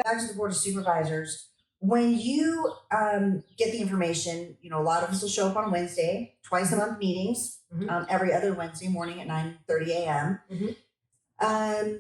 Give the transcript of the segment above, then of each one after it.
Back to the Board of Supervisors. When you get the information, a lot of us will show up on Wednesday, twice a month meetings, every other Wednesday morning at 9:30 a.m.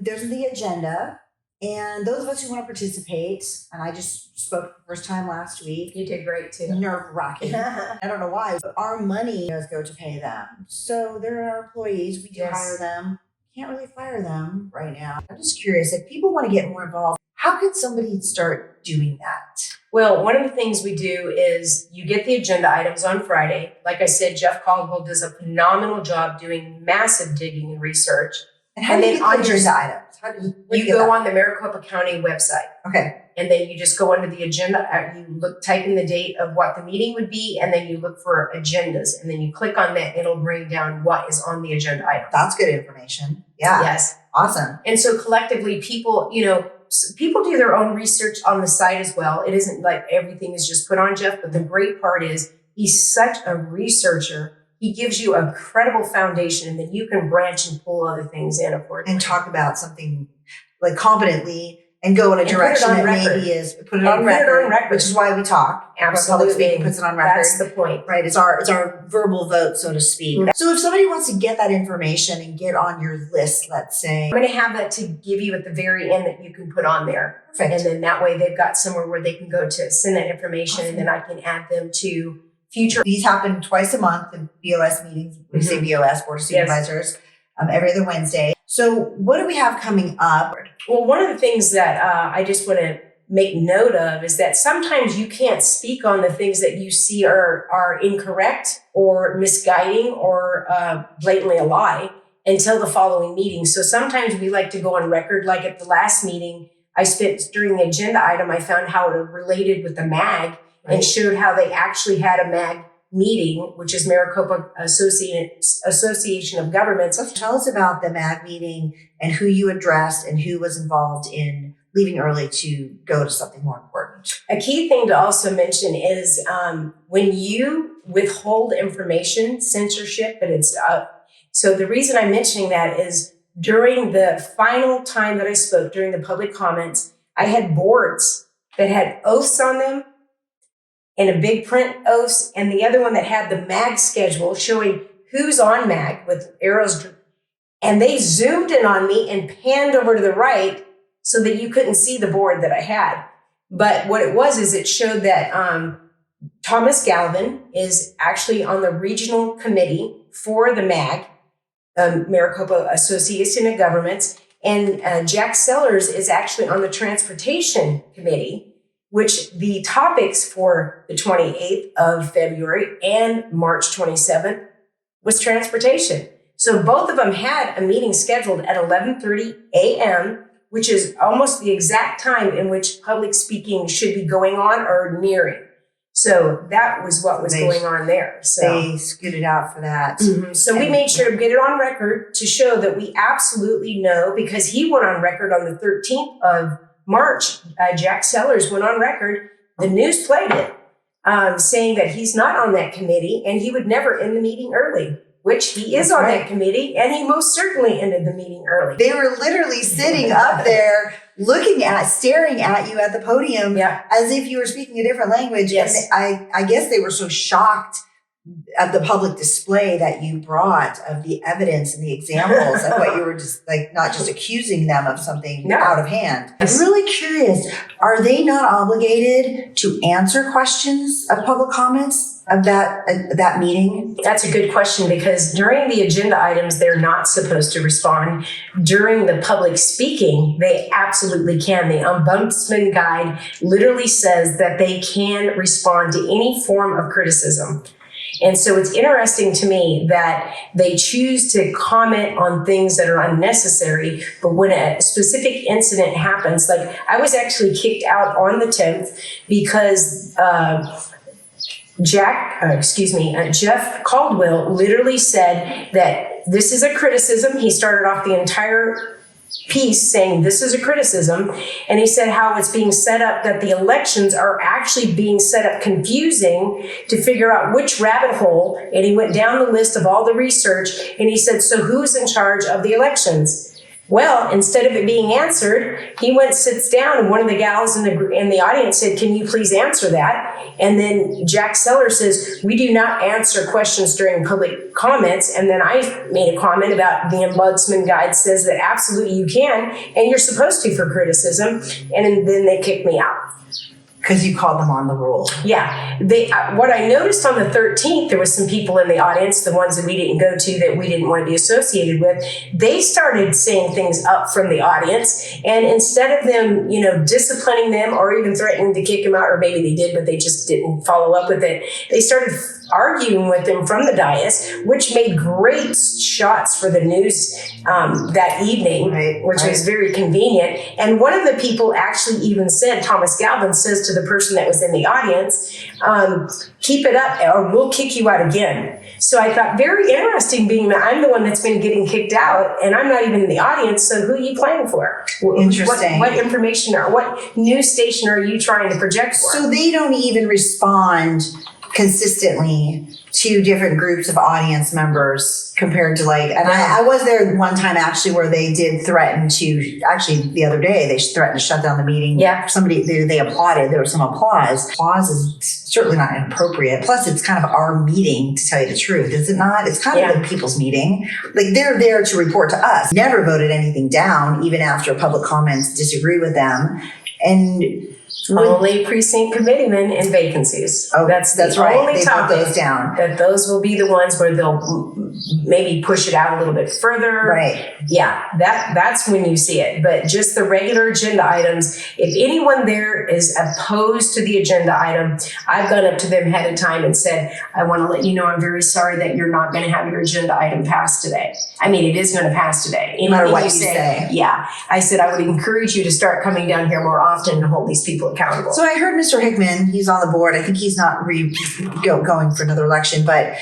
There's the agenda. And those of us who want to participate, and I just spoke the first time last week. You did great too. Nerve-wracking. I don't know why, but our money does go to pay them. So they're our employees. We do hire them. Can't really fire them right now. I'm just curious, if people want to get more involved, how can somebody start doing that? Well, one of the things we do is you get the agenda items on Friday. Like I said, Jeff Caldwell does a phenomenal job doing massive digging and research. And how do you get the agenda items? You go on the Maricopa County website. Okay. And then you just go under the agenda. You type in the date of what the meeting would be, and then you look for agendas. And then you click on that. It'll bring down what is on the agenda item. That's good information. Yeah. Yes. Awesome. And so collectively, people do their own research on the site as well. It isn't like everything is just put on Jeff, but the great part is he's such a researcher. He gives you a credible foundation, and then you can branch and pull other things in accordingly. And talk about something like competently and go in a direction that maybe is put it on record, which is why we talk. Absolutely. Public speaking puts it on record. That's the point. Right. It's our verbal vote, so to speak. Mm-hmm. So if somebody wants to get that information and get on your list, let's say. I'm going to have that to give you at the very end that you can put on there. Perfect. And then that way they've got somewhere where they can go to send that information. Awesome. And then I can add them to future. These happen twice a month in BOS meetings. We say BOS, Board of Supervisors, every other Wednesday. So what do we have coming up? Well, one of the things that I just want to make note of is that sometimes you can't speak on the things that you see are incorrect or misguiding or blatantly a lie until the following meeting. So sometimes we like to go on record, like at the last meeting, during the agenda item, I found how it related with the MAG and showed how they actually had a MAG meeting, which is Maricopa Association of Governments. So tell us about the MAG meeting and who you addressed and who was involved in leaving early to go to something more important. A key thing to also mention is when you withhold information, censorship, and it's so the reason I'm mentioning that is during the final time that I spoke, during the public comments, I had boards that had oaths on them, and a big print oaths, and the other one that had the MAG schedule showing who's on MAG with arrows. And they zoomed in on me and panned over to the right so that you couldn't see the board that I had. But what it was is it showed that Thomas Galvin is actually on the regional committee for the MAG, Maricopa Association of Governments, and Jack Sellers is actually on the transportation committee, which the topics for the 28th of February and March 27th was transportation. So both of them had a meeting scheduled at 11:30 a.m., which is almost the exact time in which public speaking should be going on or nearing. So that was what was going on there. So they scooted out for that. Mm-hmm. So we made sure to get it on record to show that we absolutely know, because he went on record on the 13th of March, Jack Sellers went on record, the news played it, saying that he's not on that committee and he would never end the meeting early, which he is on that committee, and he most certainly ended the meeting early. They were literally sitting up there staring at you at the podium as if you were speaking a different language. Yes. And I guess they were so shocked of the public display that you brought of the evidence and the examples of what you were just not just accusing them of something out of hand. I'm really curious, are they not obligated to answer questions of public comments of that meeting? That's a good question, because during the agenda items, they're not supposed to respond. During the public speaking, they absolutely can. The Ombudsman Guide literally says that they can respond to any form of criticism. And so it's interesting to me that they choose to comment on things that are unnecessary, but when a specific incident happens, like I was actually kicked out on the 10th because Jeff Caldwell literally said that this is a criticism. He started off the entire piece saying this is a criticism, and he said how it's being set up, that the elections are actually being set up confusing to figure out which rabbit hole, and he went down the list of all the research, and he said, so who's in charge of the elections? Well, instead of it being answered, he went, sits down, and one of the gals in the audience said, "Can you please answer that?" And then Jack Seller says, "We do not answer questions during public comments." And then I made a comment about the Ombudsman Guide says that absolutely you can, and you're supposed to for criticism. And then they kicked me out. Because you called them on the rule. Yeah. What I noticed on the 13th, there was some people in the audience, the ones that we didn't go to that we didn't want to be associated with. They started saying things up from the audience. And instead of them, disciplining them or even threatening to kick them out, or maybe they did, but they just didn't follow up with it, they started arguing with them from the dais, which made great shots for the news that evening, which was very convenient. And one of the people actually even said, Thomas Galvin says to the person that was in the audience, "Keep it up or we'll kick you out again." So I thought, very interesting, being that I'm the one that's been getting kicked out and I'm not even in the audience. So who are you playing for? Interesting. What information or what news station are you trying to project for? So they don't even respond consistently to different groups of audience members compared to I was there one time actually where they did threaten to, actually the other day, they threatened to shut down the meeting. Yeah. They applauded. There was some applause. Applause is certainly not inappropriate. Plus it's kind of our meeting, to tell you the truth, is it not? It's kind of the people's meeting. They're there to report to us. Never voted anything down, even after public comments disagree with them. And only precinct committeemen and vacancies. Oh, that's right. Only they topic put those down. That those will be the ones where they'll maybe push it out a little bit further. Right. Yeah, that's when you see it. But just the regular agenda items, if anyone there is opposed to the agenda item, I've gone up to them ahead of time and said, "I want to let you know I'm very sorry that you're not going to have your agenda item passed today." I mean, it is going to pass today. No matter what you say. Yeah. I said, I would encourage you to start coming down here more often and hold these people accountable. So I heard Mr. Hickman, he's on the board. I think he's not going for another election, but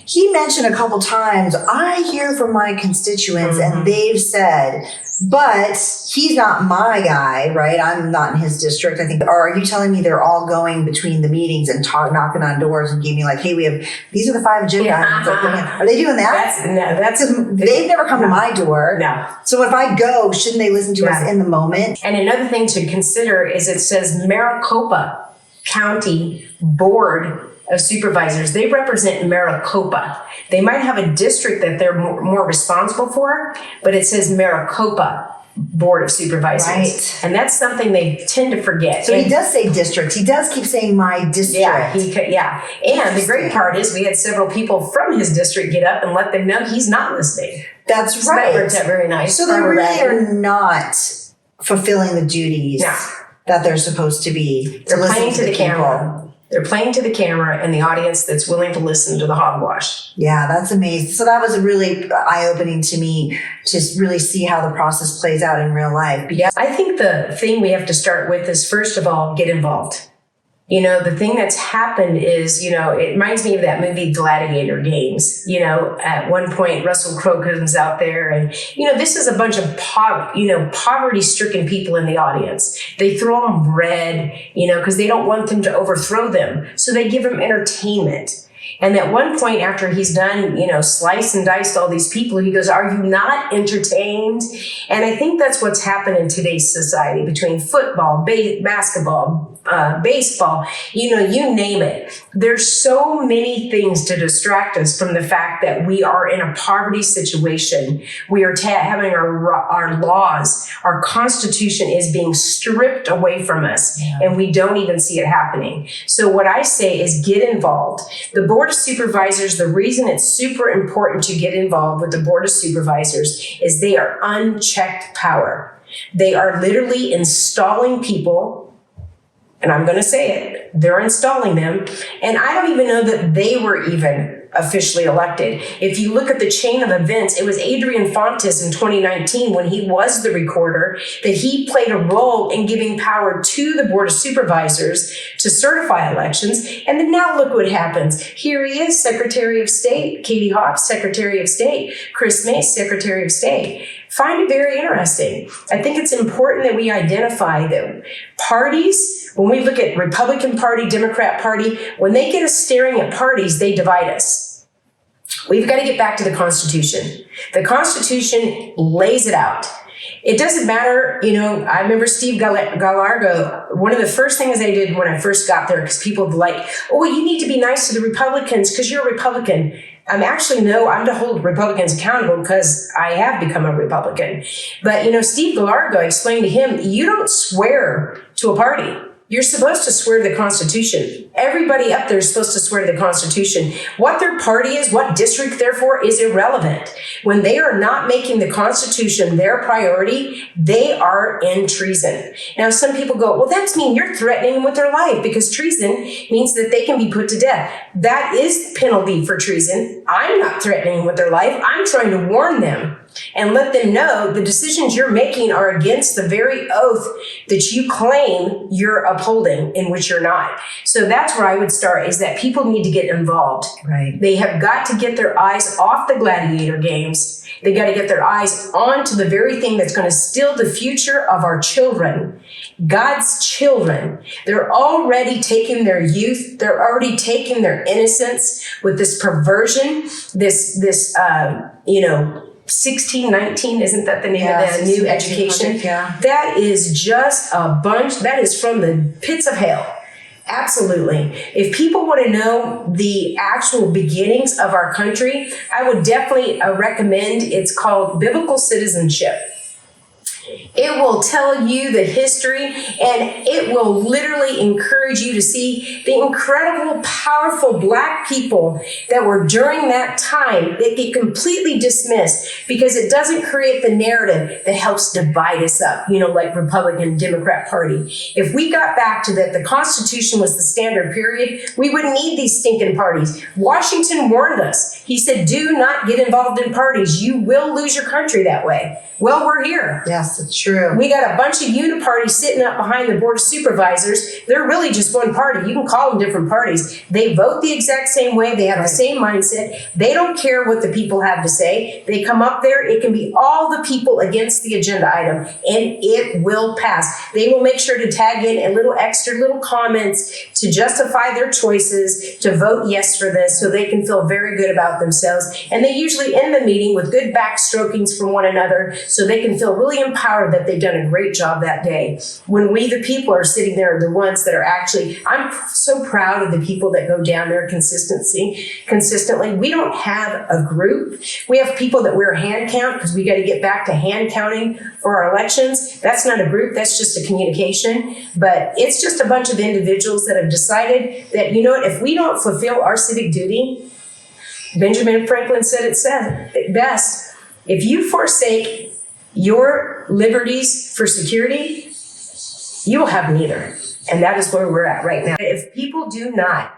he mentioned a couple times, I hear from my constituents and they've said, but he's not my guy, right? I'm not in his district. I think, or are you telling me they're all going between the meetings and knocking on doors and giving me hey, these are the 5 agenda items. Are they doing that? They've never come to my door. No. So if I go, shouldn't they listen to us in the moment? And another thing to consider is it says Maricopa County Board of Supervisors. They represent Maricopa. They might have a district that they're more responsible for, but it says Maricopa Board of Supervisors. Right. And that's something they tend to forget. So he does say district. He does keep saying my district. Yeah. And the great part is we had several people from his district get up and let them know he's not listening. That's so right. That worked out very nice. So they really are not fulfilling the duties that they're supposed to be. They're playing to the camera. They're playing to the camera and the audience that's willing to listen to the hogwash. Yeah, that's amazing. So that was really eye-opening to me to really see how the process plays out in real life. Yeah, I think the thing we have to start with is, first of all, get involved. The thing that's happened is, it reminds me of that movie Gladiator Games. At one point, Russell Crowe comes out there and, this is a bunch of poverty-stricken people in the audience. They throw them bread, because they don't want them to overthrow them. So they give them entertainment. And at one point after he's done, slice and diced all these people, he goes, "Are you not entertained?" And I think that's what's happened in today's society between football, basketball, baseball, you name it. There's so many things to distract us from the fact that we are in a poverty situation. We are having our laws, our Constitution is being stripped away from us, and we don't even see it happening. So what I say is get involved. The Board of Supervisors, the reason it's super important to get involved with the Board of Supervisors is they are unchecked power. They are literally installing people, and I'm going to say it, they're installing them, and I don't even know that they were even officially elected. If you look at the chain of events, it was Adrian Fontes in 2019 when he was the recorder that he played a role in giving power to the Board of Supervisors to certify elections. And then now look what happens. Here he is, Secretary of State, Katie Hobbs, Secretary of State, Chris Mace, Secretary of State. Find it very interesting. I think it's important that we identify that parties, when we look at Republican Party, Democrat Party, when they get us staring at parties, they divide us. We've got to get back to the Constitution. The Constitution lays it out. It doesn't matter, I remember Steve Gallardo, one of the first things I did when I first got there, because people were like, oh, you need to be nice to the Republicans because you're a Republican. I'm to hold Republicans accountable because I have become a Republican. But, Steve Gallardo explained to him, you don't swear to a party. You're supposed to swear to the Constitution. Everybody up there is supposed to swear to the Constitution. What their party is, what district they're for, is irrelevant. When they are not making the Constitution their priority, they are in treason. Now, some people go, well, that's mean you're threatening them with their life, because treason means that they can be put to death. That is the penalty for treason. I'm not threatening them with their life. I'm trying to warn them and let them know the decisions you're making are against the very oath that you claim you're upholding, in which you're not. So that's where I would start, is that people need to get involved. Right. They have got to get their eyes off the gladiator games. They got to get their eyes onto the very thing that's going to steal the future of our children, God's children. They're already taking their youth. They're already taking their innocence with this perversion, this 1619, isn't that the name of the new education? Yeah. That is just a bunch. That is from the pits of hell. Absolutely. If people want to know the actual beginnings of our country, I would definitely recommend, it's called Biblical Citizenship. It will tell you the history, and it will literally encourage you to see the incredible, powerful Black people that were during that time that get completely dismissed because it doesn't create the narrative that helps divide us up, like Republican, Democrat Party. If we got back to that, the Constitution was the standard period, we wouldn't need these stinking parties. Washington warned us. He said, do not get involved in parties. You will lose your country that way. Well, we're here. Yes, it's true. We got a bunch of uniparties sitting up behind the Board of Supervisors. They're really just one party. You can call them different parties. They vote the exact same way. They have the same mindset. They don't care what the people have to say. They come up there. It can be all the people against the agenda item, and it will pass. They will make sure to tag in a little extra little comments to justify their choices, to vote yes for this, so they can feel very good about themselves. And they usually end the meeting with good backstrokings from one another, so they can feel really empowered that they've done a great job that day. When we, the people, are sitting there, the ones that are actually, I'm so proud of the people that go down there consistently. We don't have a group. We have people that wear hand count, because we got to get back to hand counting for our elections. That's not a group, that's just a communication. But it's just a bunch of individuals that have decided that, if we don't fulfill our civic duty, Benjamin Franklin said it best, if you forsake your liberties for security, you will have neither. And that is where we're at right now. If people do not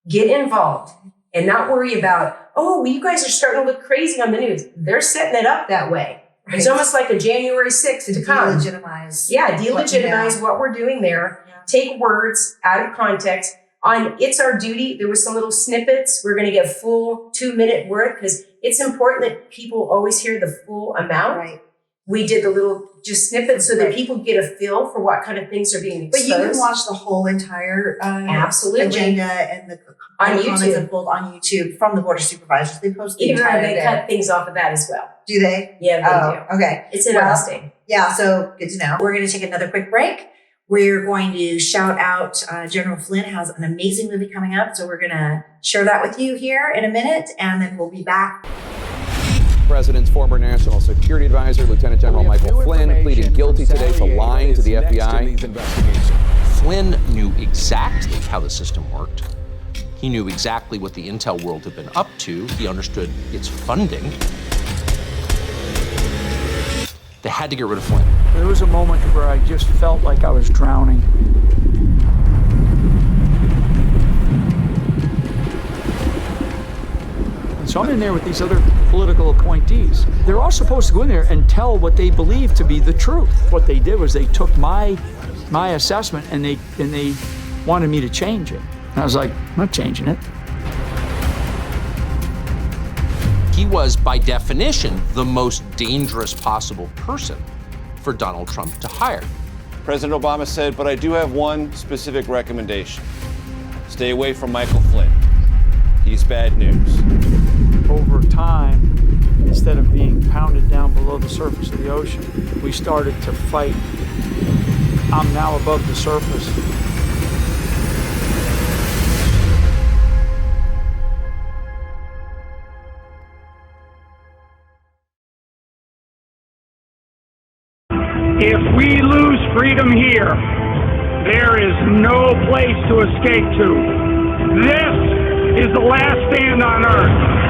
get involved and not worry about, you guys are starting to look crazy on the news, they're setting it up that way. Right. It's almost like a January 6th to come. Delegitimize what we're doing there. Yeah. Take words out of context. On It's Our Duty, there was some little snippets. We're going to get full 2-minute worth, because it's important that people always hear the full amount. Right. We did the little just snippets so that people get a feel for what kind of things are being exposed. But you can watch the whole entire agenda and the on YouTube. On YouTube from the Board of Supervisors. They post the entire day. They cut things off of that as well. Do they? Yeah, they do. Okay. It's interesting. Yeah, so good to know. We're going to take another quick break. We're going to shout out General Flynn has an amazing movie coming up. So we're going to share that with you here in a minute, and then we'll be back. President's former National Security Advisor, Lieutenant General Michael Flynn, pleading guilty today to lying to the FBI. Flynn knew exactly how the system worked. He knew exactly what the intel world had been up to. He understood its funding. They had to get rid of Flynn. There was a moment where I just felt like I was drowning. So I'm in there with these other political appointees. They're all supposed to go in there and tell what they believe to be the truth. What they did was they took my assessment and they wanted me to change it. And I was like, I'm not changing it. He was, by definition, the most dangerous possible person for Donald Trump to hire. President Obama said, but I do have one specific recommendation. Stay away from Michael Flynn. He's bad news. over time, instead of being pounded down below the surface of the ocean, we started to fight. I'm now above the surface. If we lose freedom here, there is no place to escape to. This is the last stand on Earth.